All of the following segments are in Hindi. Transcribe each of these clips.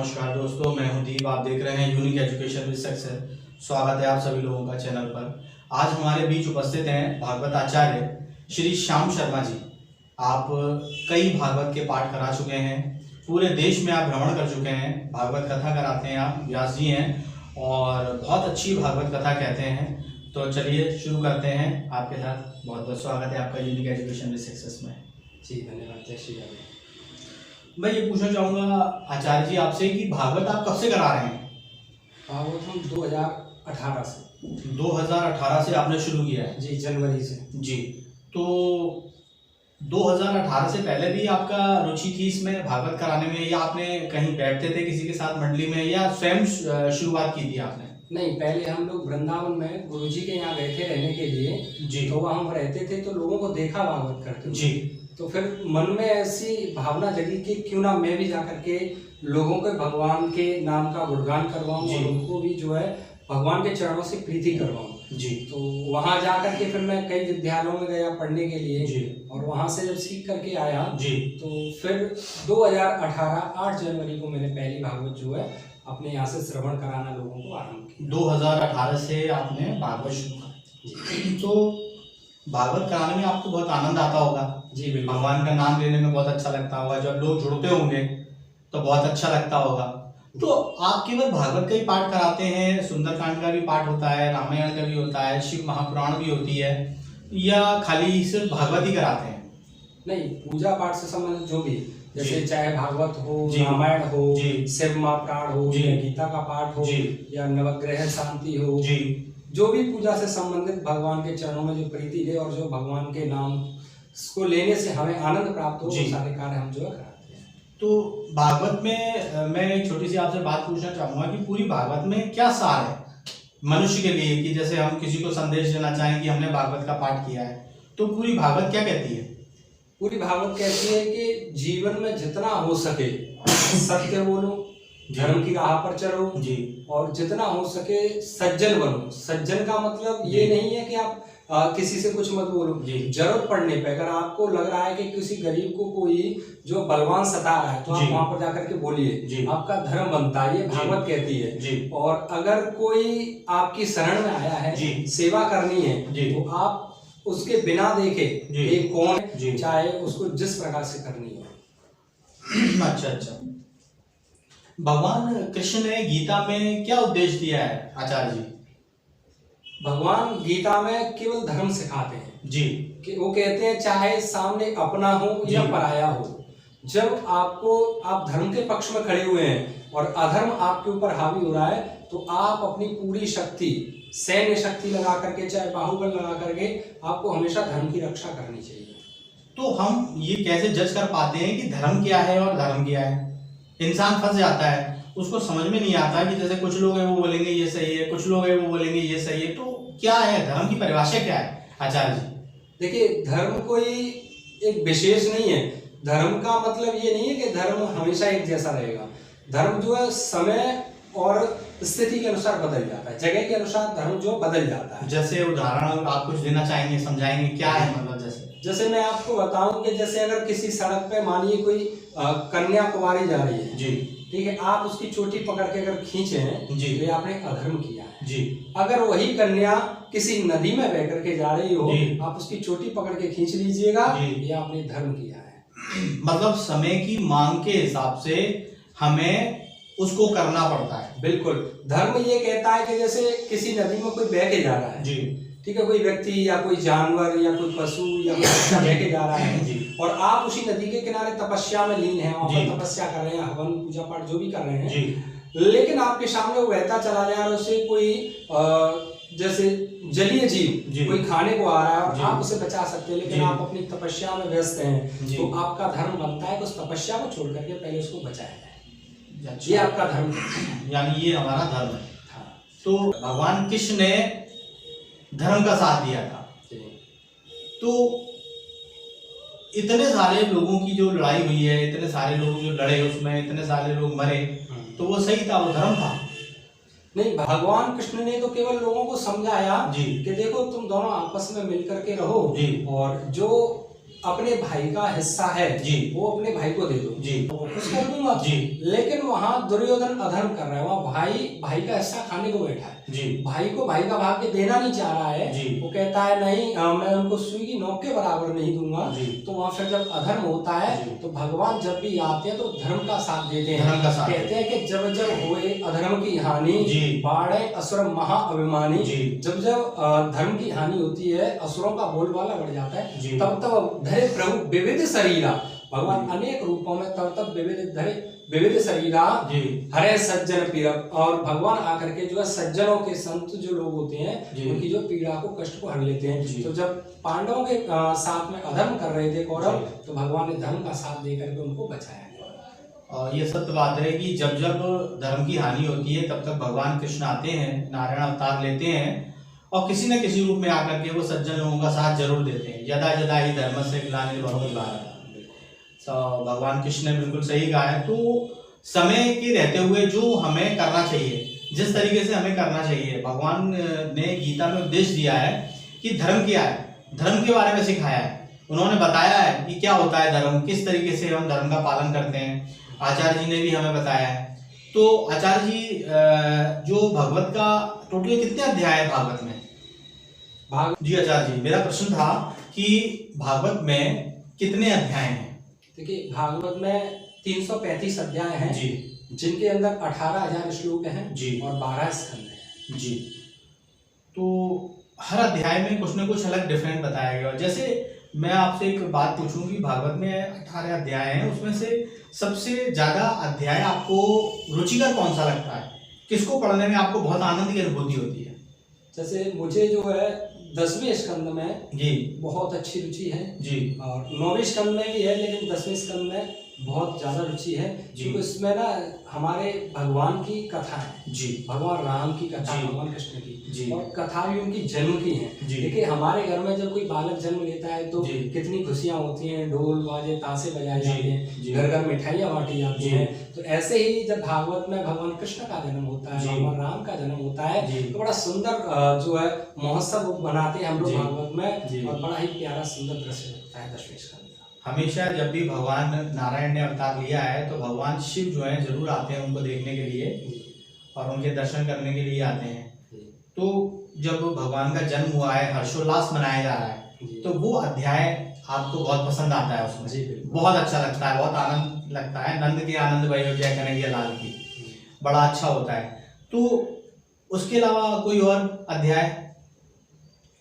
नमस्कार दोस्तों, मैं हूं दीप। आप देख रहे हैं यूनिक एजुकेशन विद सक्सेस। स्वागत है आप सभी लोगों का चैनल पर। आज हमारे बीच उपस्थित हैं भागवत आचार्य श्री श्याम शर्मा जी। आप कई भागवत के पाठ करा चुके हैं, पूरे देश में आप भ्रमण कर चुके हैं, भागवत कथा कराते हैं, आप व्यास जी हैं और बहुत अच्छी भागवत कथा कहते हैं। तो चलिए शुरू करते हैं आपके साथ। बहुत बहुत स्वागत है आपका यूनिक एजुकेशन विद सक्सेस में। जी धन्यवाद। जय श्री राम। मैं ये पूछना चाहूँगा आचार्य जी आपसे कि भागवत आप कब से करा रहे हैं? भागवत हम 2018 से 2018 से आपने शुरू किया है? जी, जनवरी से। जी, तो 2018 से पहले भी आपका रुचि थी इसमें भागवत कराने में, या आपने कहीं बैठते थे किसी के साथ मंडली में, या स्वयं शुरुआत की थी आपने? नहीं, पहले हम लोग वृंदावन में गुरुजी के यहाँ गए थे रहने के लिए। जी। तो वहाँ हम रहते थे तो लोगों को देखा भागवत करते हुए। जी। तो फिर मन में ऐसी भावना जगी कि क्यों ना मैं भी जाकर के लोगों के भगवान के नाम का गुणगान करवाऊं और उनको भी जो है भगवान के चरणों से प्रीति करवाऊं। जी। तो वहाँ जाकर के फिर मैं कई विद्यालयों में गया पढ़ने के लिए। जी। और वहाँ से जब सीख करके आया जी, तो फिर 2018 8 जनवरी को मैंने पहली भागवत जो है अपने यहाँ से श्रवण कराना लोगों को आरंभ किया। 2018 से आपने भागवत शुरू किया। तो भागवत कराने में आपको बहुत आनंद आता होगा। जी बिल्कुल। भगवान का नाम लेने में बहुत अच्छा लगता होगा, जब लोग जुड़ते होंगे तो बहुत अच्छा लगता होगा। तो आप केवल भागवत का ही पाठ कराते हैं? सुंदरकांड का भी पाठ होता है, रामायण का भी होता है, शिव महापुराण भी होती है, या खाली सिर्फ भागवत ही कराते हैं? नहीं, पूजा पाठ से संबंधित जो भी, जैसे चाहे भागवत हो, जी, रामायण हो, जी, शिव महापुराण हो, जी, या गीता का पाठ हो, जी, या नवग्रह शांति हो, जी, जो भी पूजा से संबंधित भगवान के चरणों में जो प्रीति है और जो भगवान के नाम को लेने से हमें आनंद प्राप्त हो, वो सारे कार्य हम जो है कराते हैं। तो भागवत में मैं एक छोटी सी आपसे बात पूछना चाहूंगा कि पूरी भागवत में क्या सार है मनुष्य के लिए, कि जैसे हम किसी को संदेश देना चाहें कि हमने भागवत का पाठ किया है, तो पूरी भागवत क्या कहती है? पूरी भागवत कहती है कि जीवन में जितना हो सके सत्य बोलो, धर्म की राह पर चलो जी, और जितना हो सके सज्जन बनो। सज्जन का मतलब ये नहीं है कि आप किसी से कुछ मत बोलो। जरूरत पड़ने पे अगर आपको लग रहा है कि किसी गरीब को कोई जो बलवान सता रहा है तो आप वहां पर जाकर के बोलिए, आपका धर्म बनता है, ये भागवत कहती है। और अगर कोई आपकी शरण में आया है, सेवा करनी है, तो आप उसके बिना देखे ये कौन है, चाहे उसको जिस प्रकार से करनी हो। अच्छा। भगवान कृष्ण ने गीता में क्या उपदेश दिया है आचार्य जी? भगवान गीता में केवल धर्म सिखाते हैं जी, कि वो कहते हैं चाहे सामने अपना हो या पराया हो, जब आप धर्म के पक्ष में खड़े हुए हैं और अधर्म आपके ऊपर हावी हो रहा है, तो आप अपनी पूरी शक्ति, सैन्य शक्ति लगा करके, चाहे बाहुबल लगा करके, आपको हमेशा धर्म की रक्षा करनी चाहिए। तो हम ये कैसे जज कर पाते हैं कि धर्म क्या है और धर्म क्या है? इंसान फंस जाता है, उसको समझ में नहीं आता कि जैसे कुछ लोग हैं वो बोलेंगे ये सही है, कुछ लोग हैं वो बोलेंगे ये सही है। तो क्या है धर्म की परिभाषा, क्या है आचार्य जी? देखिए, धर्म कोई एक विशेष नहीं है। धर्म का मतलब ये नहीं है कि धर्म हमेशा एक जैसा रहेगा। धर्म जो है समय और स्थिति के अनुसार बदल जाता है, जगह के अनुसार धर्म जो बदल जाता है। जैसे उदाहरण आप कुछ देना चाहेंगे, समझाएंगे क्या है मतलब? जैसे मैं आपको बताऊं कि जैसे अगर किसी सड़क पे मानिए कोई कन्या कुंवारी जा रही है जी, ठीक है, आप उसकी चोटी पकड़ के अगर खींचे हैं जी, तो आपने अधर्म किया है जी। अगर वही कन्या किसी नदी में बह करके जा रही हो, आप उसकी चोटी पकड़ के खींच लीजिएगा, ये आपने धर्म किया है। मतलब समय की मांग के हिसाब से हमें उसको करना पड़ता है। बिल्कुल। धर्म ये कहता है कि जैसे किसी नदी में कोई बह के जा रहा है जी, ठीक है, कोई व्यक्ति या कोई जानवर या कोई पशु या कोई बह के जा रहा है जी, और आप उसी नदी के किनारे तपस्या में लीन हैं, वहां पर तपस्या कर रहे हैं, हवन पूजा पाठ जो भी कर रहे हैं जी, लेकिन आपके सामने वो बहता चला जा रहा है, उससे कोई जैसे जलीय जीव कोई खाने को आ रहा है और आप उसे बचा सकते हैं, लेकिन आप अपनी तपस्या में व्यस्त हैं, तो आपका धर्म बनता है कि उस तपस्या को छोड़ करके पहले उसको बचाया जाए। ये आपका धर्म, यानी ये हमारा धर्म है। तो भगवान कृष्ण ने धर्म का साथ दिया था, तो इतने सारे लोगों की जो लड़ाई हुई है, इतने सारे लोग जो लड़े उसमें, इतने सारे लोग मरे, तो वो सही था, वो धर्म था? नहीं, भगवान कृष्ण ने तो केवल लोगों को समझाया जी कि देखो तुम दोनों आपस में मिलकर के रहो जी, और जो अपने भाई का हिस्सा है जी, वो अपने भाई को दे दो जी, तो वो कुछ कर दूंगा जी, लेकिन वहां दुर्योधन अधर्म कर रहा है, वहां भाई का हिस्सा खाने को बैठा है, जी, भाई को भाई का भाग के देना नहीं चाह रहा है, जी, वो कहता है नहीं मैं उनको सुई की नोक के बराबर नहीं दूंगा। जी, तो वहां फिर जब अधर्म होता है जी। तो भगवान जब भी आते हैं तो धर्म का साथ देते हैं, धर्म का साथ कहते हैं कि जब जब हुए अधर्म की हानि जी, बाढ़े असुर महा अभिमानी, जी, जब जब धर्म की हानि होती है असुरों का बोलबाला बढ़ जाता है जी, तब तब धरे प्रभु विविध शरीरा, भगवान अनेक रूपों में तब तब विविध शरीरा जी, हरे सज्जन पीड़ा, और भगवान आकर के जो है सज्जनों के संत जो लोग होते हैं जी। उनकी जो पीड़ा को कष्ट को हर लेते हैं। जी। तो जब पांडवों के साथ में अधर्म कर रहे थे कौरव जी। तो भगवान ने धर्म का साथ दे करके उनको बचाया। और ये सत्य बात है कि जब जब धर्म की हानि होती है तब तक भगवान कृष्ण आते हैं, नारायण अवतार लेते हैं और किसी न किसी रूप में आकर के वो सज्जन लोगों का साथ जरूर देते हैं। यदा यदा ही धर्म से ग्लानिर्भवति भारत। तो भगवान कृष्ण ने बिल्कुल सही कहा है। तो समय के रहते हुए जो हमें करना चाहिए, जिस तरीके से हमें करना चाहिए, भगवान ने गीता में उपदेश दिया है कि धर्म क्या है, धर्म के बारे में सिखाया है। उन्होंने बताया है कि क्या होता है धर्म, किस तरीके से हम धर्म का पालन करते हैं। आचार्य जी ने भी हमें बताया है। तो आचार्य जी जो भगवत का टोटल कितने अध्याय है भागवत में? जी आचार्य जी, मेरा प्रश्न था कि भागवत में कितने अध्याय हैं? देखिए भागवत में 335 अध्याय हैं जी, जिनके अंदर 18,000 श्लोक हैं जी, और 12 स्कंद हैं। जी। तो हर अध्याय में कुछ न कुछ अलग डिफरेंट बताया गया। जैसे मैं आपसे एक बात पूछूं कि भागवत में 18 अध्याय हैं, उसमें से सबसे ज्यादा अध्याय आपको रुचिकर कौन सा लगता है? किसको पढ़ने में आपको बहुत आनंद की अनुभूति होती है? जैसे मुझे जो है 10वें स्कंद में जी, बहुत अच्छी रुचि है जी, और 9वें स्कंद में भी है, लेकिन 10वें स्कंद में बहुत ज्यादा रुचि है क्योंकि इसमें ना हमारे भगवान की कथा है, जी, भगवान राम की कथा, जी, भगवान कृष्ण की, जी, और कथा भी उनकी जन्म की है। जी। देखिए हमारे घर में जब कोई बालक जन्म लेता है तो जी। कितनी खुशियां होती हैं, ढोल बाजे ताशे बजाए जी, जाते जी। हैं, घर घर मिठाइयाँ बांटी जाती जी। हैं। तो ऐसे ही जब भागवत में भगवान कृष्ण का जन्म होता है, जी। भगवान राम का जन्म होता है, जी। तो बड़ा सुंदर जो है महोत्सव बनाते हैं हम लोग जी। भागवत में, जी। और बड़ा ही प्यारा सुंदर दृश्य लगता है 10वें स्कंद का। हमेशा जब भी भगवान नारायण ने अवतार लिया है तो भगवान शिव जो है जरूर आते हैं उनको देखने के लिए और उनके दर्शन करने के लिए आते हैं। तो जब भगवान का जन्म हुआ है, हर्षोल्लास मनाया जा रहा है, तो वो अध्याय आपको बहुत पसंद आता है उसमें? जी बिल्कुल। बहुत अच्छा लगता है, बहुत आनंद लगता है। नंद के आनंद भयो जय कन्हैया लाल की, बड़ा अच्छा होता है। तो उसके अलावा कोई और अध्याय?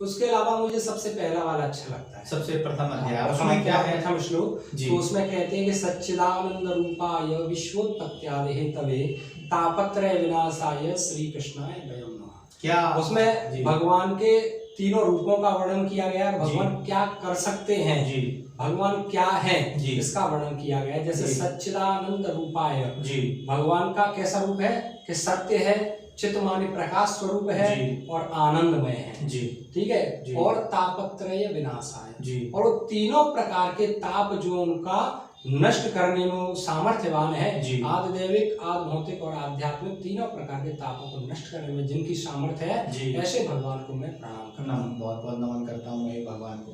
उसके अलावा मुझे सबसे पहला वाला अच्छा लगता है, सबसे प्रथम अध्याय, उसमें उसमें क्या क्या है? प्रथम श्लोक, जी। तो उसमें कहते हैं कि सच्चिदानंद रूपाय विश्वोत्पत्त्यादि हेतवे तापत्रय विनाशाय श्री कृष्णाय वयं नमः। क्या उसमें जी। भगवान के तीनों रूपों का वर्णन किया गया है, भगवान जी। क्या कर सकते हैं, जी, भगवान क्या है, जी। इसका वर्णन किया गया है। जैसे जी। सच्चिदानंद रूपाय, जी, भगवान का कैसा रूप है कि सत्य है, चित माने प्रकाश स्वरूप है जी। और आनंदमय है, जी, ठीक है, जी। और तापत्रय विनाशाय, जी, और वो तीनों प्रकार के ताप जो उनका नष्ट करने में वो सामर्थ्यवान है, जी। आदिदैविक, आदि भौतिक और आध्यात्मिक तीनों प्रकार के तापों को नष्ट करने में जिनकी सामर्थ्य है, जी। ऐसे भगवान को मैं प्रणाम करता हूँ। बहुत बहुत नमन करता हूँ मैं भगवान को।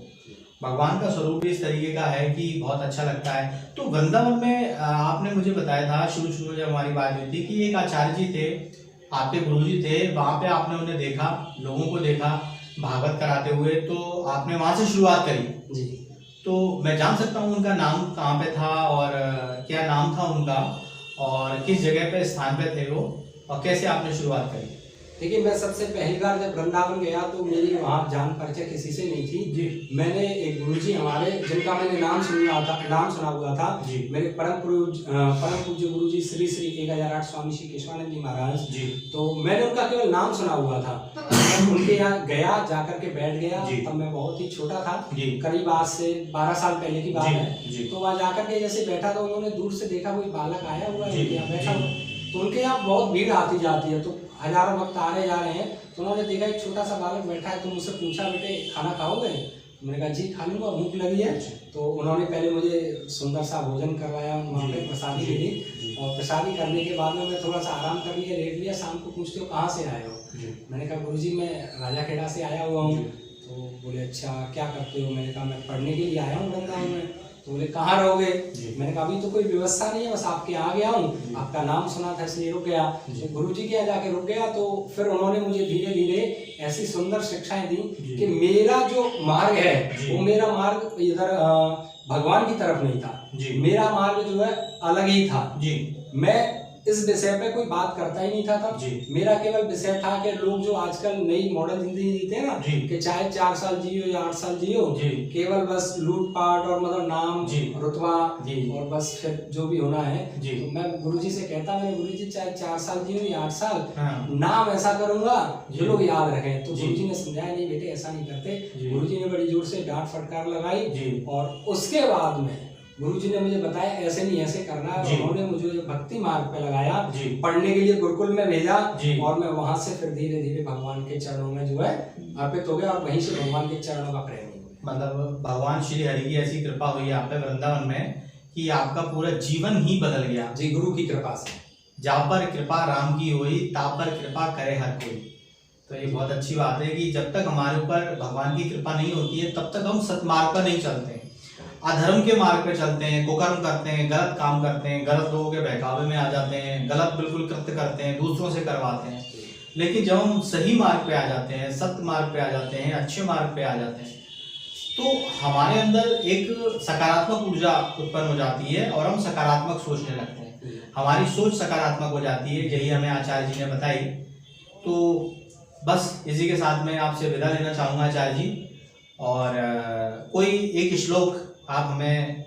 भगवान का स्वरूप भी इस तरीके का है कि बहुत अच्छा लगता है। तो वृंदावन में आपने मुझे बताया था शुरू में जब हमारी बात हुई थी कि एक आचार्य जी थे, आपके गुरुजी थे, वहाँ पे आपने उन्हें देखा, लोगों को देखा भागवत कराते हुए, तो आपने वहाँ से शुरुआत करी। जी। तो मैं जान सकता हूँ उनका नाम कहाँ पे था और क्या नाम था उनका और किस जगह पे स्थान पे थे वो और कैसे आपने शुरुआत करी? देखिए मैं सबसे पहली बार जब वृंदावन गया तो मेरी वहाँ जान परिचय किसी से नहीं थी जी। मैंने एक गुरुजी हमारे जिनका मैंने नाम सुना हुआ था जी। मेरे परम पूज्य गुरुजी श्री श्री 1008 स्वामी श्री केशवानंद जी महाराज जी। तो मैंने उनका केवल नाम सुना हुआ था। मैं उनके यहाँ गया, जाकर के बैठ गया, तब मैं बहुत ही छोटा था, करीब आज से 12 साल पहले की बात है। तो वहाँ जाकर के जैसे बैठा तो उन्होंने दूर से देखा कोई बालक आया हुआ है उनके यहाँ बैठा हुआ, तो उनके यहाँ बहुत भीड़ आती जाती है, तो हजारों भक्त आ रहे जा रहे हैं। तो उन्होंने देखा एक छोटा सा बालक बैठा है, तो मुझसे पूछा बेटे खाना खाओगे? मैंने कहा जी खा लूँगा, भूख लगी है। तो उन्होंने पहले मुझे सुंदर सा भोजन करवाया, वहाँ पे प्रसादी ले ली और प्रसादी करने के बाद में मैं थोड़ा सा आराम कर लिया, लेट लिया। शाम को पूछते हो कहाँ से आए हो? मैंने कहा गुरुजी मैं राजा खेड़ा से आया हुआ हूँ। तो बोले अच्छा क्या करते हो? मैंने कहा मैं पढ़ने के लिए आया हूँ वृंदावन में। तो बोले कहाँ रहोगे? मैंने कहा अभी तो कोई व्यवस्था नहीं है, बस आपके यहाँ गया हूँ, आपका नाम सुना था इसलिए रुक गया। तो गुरु जी के यहाँ जाके रुक गया। तो फिर उन्होंने मुझे धीरे धीरे ऐसी सुंदर शिक्षाएं दी कि मेरा जो मार्ग है वो मेरा मार्ग इधर भगवान की तरफ नहीं था, मेरा मार्ग जो है अलग ही था। मैं इस विषय पे कोई बात करता ही नहीं था तब। मेरा केवल विषय था कि लोग जो आजकल नई मॉडल जिंदगी जीते हैं ना, कि चाहे 4 साल जियो या 8 साल जियो, केवल बस लूटपाट और मतलब नाम रुतबा और बस फिर जो भी होना है। तो मैं गुरुजी से कहता, मैंने गुरुजी चाहे 4 साल जियो या 8 साल, नाम ऐसा करूंगा जो लोग याद रखें। तो गुरुजी ने समझाया नहीं बेटे ऐसा नहीं करते। गुरुजी ने बड़ी जोर से डांट फटकार लगाई और उसके बाद में गुरुजी ने मुझे बताया ऐसे नहीं ऐसे करना है। उन्होंने मुझे भक्ति मार्ग पे लगाया, पढ़ने के लिए गुरुकुल में भेजा और मैं वहां से फिर धीरे धीरे भगवान के चरणों में जो है अर्पित हो गया और वहीं से भगवान के चरणों का प्रेम हो गया। मतलब भगवान श्री हरि की ऐसी कृपा हुई आप पे वृंदावन में कि आपका पूरा जीवन ही बदल गया। जी, गुरु की कृपा से। जहाँ पर कृपा राम की हुई ता पर कृपा करे हर कोई। तो ये बहुत अच्छी बात है कि जब तक हमारे ऊपर भगवान की कृपा नहीं होती है तब तक हम सतमार्ग पर नहीं चलते, अधर्म के मार्ग पे चलते हैं, कुकर्म करते हैं, गलत काम करते हैं, गलत लोगों के बहकावे में आ जाते हैं, गलत बिल्कुल कृत्य करते हैं, दूसरों से करवाते हैं। लेकिन जब हम सही मार्ग पे आ जाते हैं, सत्य मार्ग पे आ जाते हैं, अच्छे मार्ग पे आ जाते हैं, तो हमारे अंदर एक सकारात्मक ऊर्जा उत्पन्न हो जाती है और हम सकारात्मक सोचने लगते हैं, हमारी सोच सकारात्मक हो जाती है। यही हमें आचार्य जी ने बताई। तो बस इसी के साथ मैं आपसे विदा लेना चाहूँगा आचार्य जी। और कोई एक श्लोक आप हमें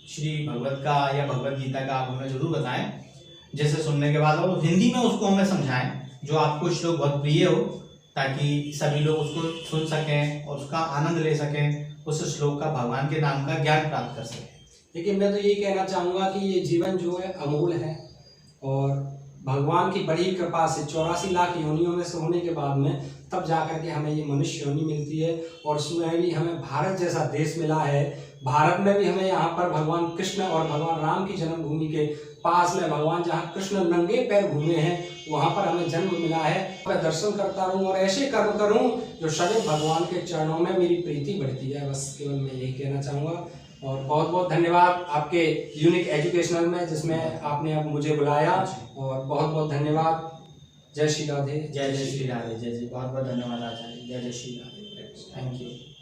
श्री भगवत का या भगवत गीता का आप हमें जरूर बताएं, जैसे सुनने के बाद और हिंदी में उसको हमें समझाएं, जो आपको श्लोक बहुत प्रिय हो, ताकि सभी लोग उसको सुन सकें और उसका आनंद ले सकें, उस श्लोक का, भगवान के नाम का ज्ञान प्राप्त कर सकें। लेकिन मैं तो यही कहना चाहूँगा कि ये जीवन जो है अमूल है और भगवान की बड़ी कृपा से 84 लाख योनियों में से होने के बाद में तब जाकर के हमें ये मनुष्य योनि मिलती है। और उसमें भी हमें भारत जैसा देश मिला है। भारत में भी हमें यहाँ पर भगवान कृष्ण और भगवान राम की जन्मभूमि के पास में भगवान जहाँ कृष्ण नंगे पैर घूमे हैं वहाँ पर हमें जन्म मिला है। मैं दर्शन करता रहूँ और ऐसे कर्म करूँ जो सदैव भगवान के चरणों में मेरी प्रीति बढ़ती है। बस केवल मैं यही कहना चाहूँगा। और बहुत बहुत धन्यवाद आपके यूनिक एजुकेशनल में जिसमें आपने अब मुझे बुलाया, और बहुत बहुत धन्यवाद। जय श्री राधे। जय जय श्री राधे। जय जय, बहुत बहुत धन्यवाद आचार्य। जय जय श्री राधे। Thank you.